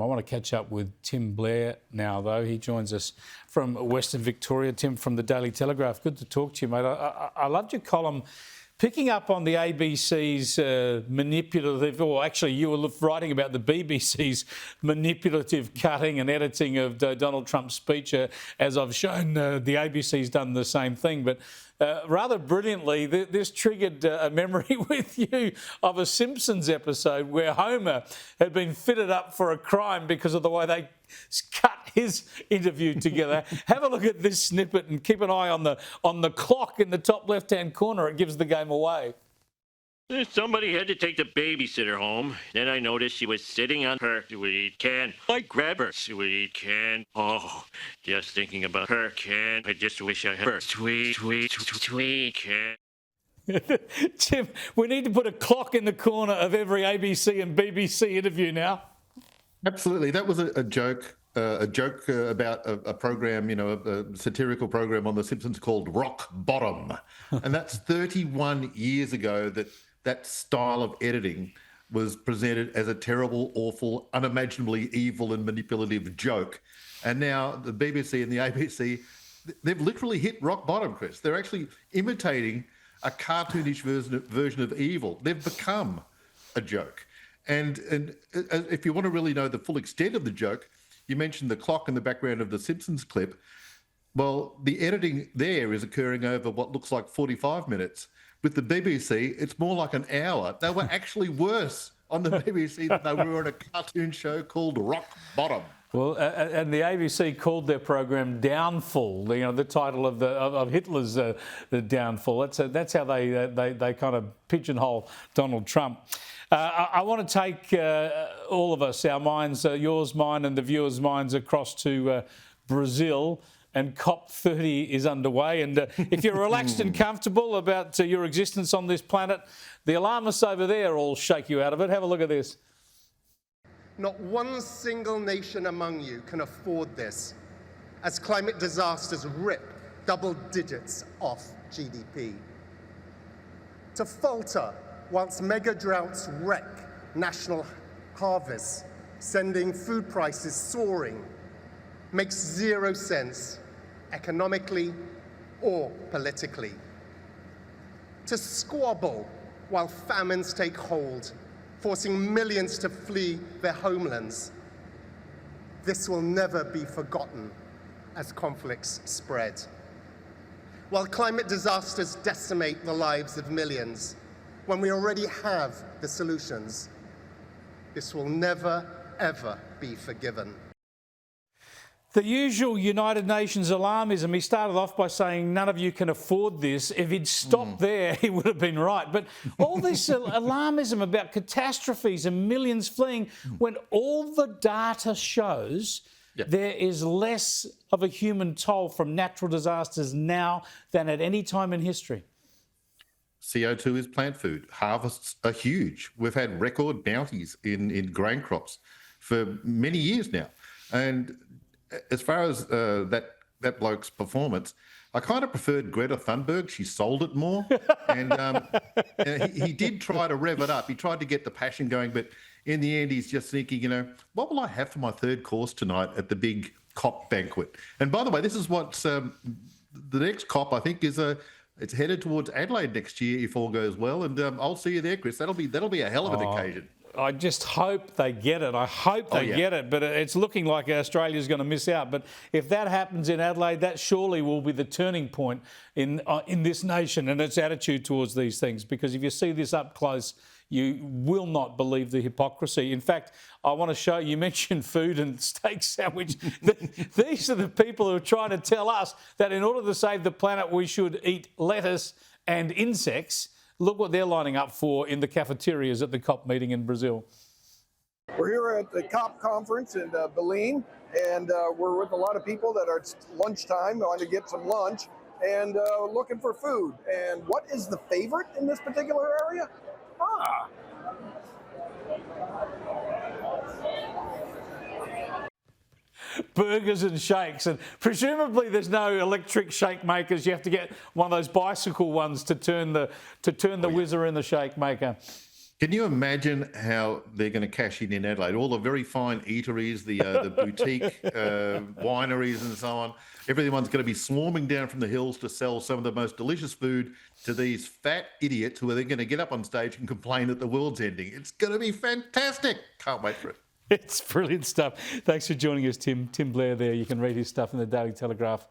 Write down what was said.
I want to catch up with Tim Blair now, though. He joins us from Western Victoria. Tim from the Daily Telegraph. Good to talk to you, mate. I loved your column picking up on the ABC's manipulative, or actually you were writing about the BBC's manipulative cutting and editing of Donald Trump's speech. As I've shown, the ABC's done the same thing. But rather brilliantly, this triggered a memory with you of a Simpsons episode where Homer had been fitted up for a crime because of the way they cut his interview together. Have a look at this snippet and keep an eye on the clock in the top left-hand corner. It gives the game away. Somebody had to take the babysitter home. Then I noticed she was sitting on her sweet can. I grabbed her sweet can. Oh, just thinking about her can. I just wish I had her sweet can. Tim, we need to put a clock in the corner of every ABC and BBC interview now. Absolutely. That was a joke about a program, a satirical program on The Simpsons called Rock Bottom. And that's 31 years ago that style of editing was presented as a terrible, awful, unimaginably evil and manipulative joke. And now the BBC and the ABC, they've literally hit rock bottom, Chris. They're actually imitating a cartoonish version of evil. They've become a joke. And if you want to really know the full extent of the joke, you mentioned the clock in the background of the Simpsons clip. Well, the editing there is occurring over what looks like 45 minutes. With the BBC, it's more like an hour. They were actually worse on the BBC than they were on a cartoon show called Rock Bottom. Well, and the ABC called their program Downfall. The title of Hitler's the Downfall. That's how they kind of pigeonhole Donald Trump. I want to take all of us, our minds, yours, mine, and the viewers' minds across to Brazil. And COP30 is underway. And if you're relaxed and comfortable about your existence on this planet, the alarmists over there will shake you out of it. Have a look at this. Not one single nation among you can afford this, as climate disasters rip double digits off GDP. To falter whilst mega droughts wreck national harvests, sending food prices soaring, makes zero sense economically or politically. To squabble while famines take hold, forcing millions to flee their homelands. This will never be forgotten as conflicts spread. While climate disasters decimate the lives of millions, when we already have the solutions, this will never, ever be forgiven. The usual United Nations alarmism. He started off by saying none of you can afford this. If he'd stopped there, he would have been right. But all this alarmism about catastrophes and millions fleeing, when all the data shows there is less of a human toll from natural disasters now than at any time in history. CO2 is plant food. Harvests are huge. We've had record bounties in grain crops for many years now. And as far as that bloke's performance, I kind of preferred Greta Thunberg. She sold it more. And he did try to rev it up. He tried to get the passion going, but in the end, he's just thinking, what will I have for my third course tonight at the big COP banquet? And by the way, this is what's the next COP, I think, it's headed towards Adelaide next year if all goes well. And I'll see you there, Chris. That'll be a hell of an occasion. I just hope they get it. I hope they get it, but it's looking like Australia's going to miss out. But if that happens in Adelaide, that surely will be the turning point in this nation and its attitude towards these things. Because if you see this up close, you will not believe the hypocrisy. In fact, I want to show you mentioned food and steak sandwich. These are the people who are trying to tell us that in order to save the planet, we should eat lettuce and insects. Look what they're lining up for in the cafeterias at the COP meeting in Brazil. We're here at the COP conference in Belém, and we're with a lot of people that are lunchtime, going to get some lunch, and looking for food. And what is the favorite in this particular area? Burgers and shakes, and presumably there's no electric shake makers. You have to get one of those bicycle ones to turn the whizzer in the shake maker. Can you imagine how they're going to cash in Adelaide? All the very fine eateries, the boutique wineries and so on. Everyone's going to be swarming down from the hills to sell some of the most delicious food to these fat idiots who are then going to get up on stage and complain that the world's ending. It's going to be fantastic. Can't wait for it. It's brilliant stuff. Thanks for joining us, Tim. Tim Blair there. You can read his stuff in the Daily Telegraph